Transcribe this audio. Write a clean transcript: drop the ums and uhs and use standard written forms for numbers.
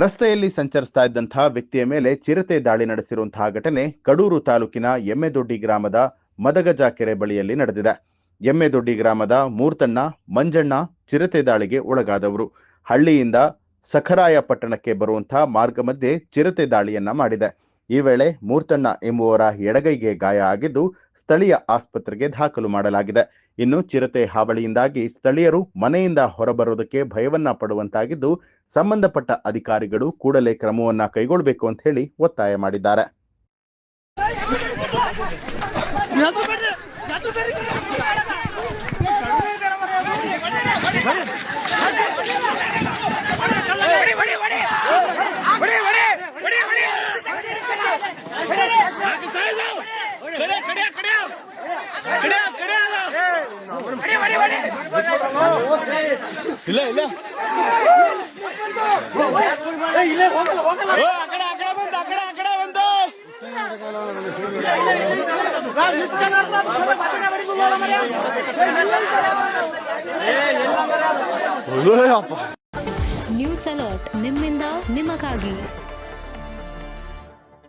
ರಸ್ತೆಯಲ್ಲಿ ಸಂಚರಿಸ್ತಾ ಇದ್ದಂತಹ ವ್ಯಕ್ತಿಯ ಮೇಲೆ ಚಿರತೆ ದಾಳಿ ನಡೆಸಿರುವಂತಹ ಘಟನೆ ಕಡೂರು ತಾಲೂಕಿನ ಎಮ್ಮೆದೊಡ್ಡಿ ಗ್ರಾಮದ ಮದಗಜ ಕೆರೆ ಬಳಿಯಲ್ಲಿ ನಡೆದಿದೆ. ಎಮ್ಮೆದೊಡ್ಡಿ ಗ್ರಾಮದ ಮೂರ್ತಣ್ಣ, ಮಂಜಣ್ಣ ಚಿರತೆ ದಾಳಿಗೆ ಒಳಗಾದವರು. ಹಳ್ಳಿಯಿಂದ ಸಖರಾಯ ಪಟ್ಟಣಕ್ಕೆ ಬರುವಂತಹ ಮಾರ್ಗ ಮಧ್ಯೆ ಚಿರತೆ ದಾಳಿಯನ್ನ ಮಾಡಿದೆ. ಈ ವೇಳೆ ಮೂರ್ತಣ್ಣ ಎಂಬುವರ ಎಡಗೈಗೆ ಗಾಯ ಆಗಿದ್ದು ಸ್ಥಳೀಯ ಆಸ್ಪತ್ರೆಗೆ ದಾಖಲು ಮಾಡಲಾಗಿದೆ. ಇನ್ನು ಚಿರತೆ ಹಾವಳಿಯಿಂದಾಗಿ ಸ್ಥಳೀಯರು ಮನೆಯಿಂದ ಹೊರಬರೋದಕ್ಕೆ ಭಯವನ್ನ ಪಡುವಂತಾಗಿದ್ದು, ಸಂಬಂಧಪಟ್ಟ ಅಧಿಕಾರಿಗಳು ಕೂಡಲೇ ಕ್ರಮವನ್ನ ಕೈಗೊಳ್ಳಬೇಕು ಅಂತ ಹೇಳಿ ಒತ್ತಾಯ ಮಾಡಿದ್ದಾರೆ. ನ್ಯೂಸ್ ಅಲರ್ಟ್ ನಿಮ್ಮಿಂದ ನಿಮಗಾಗಿ.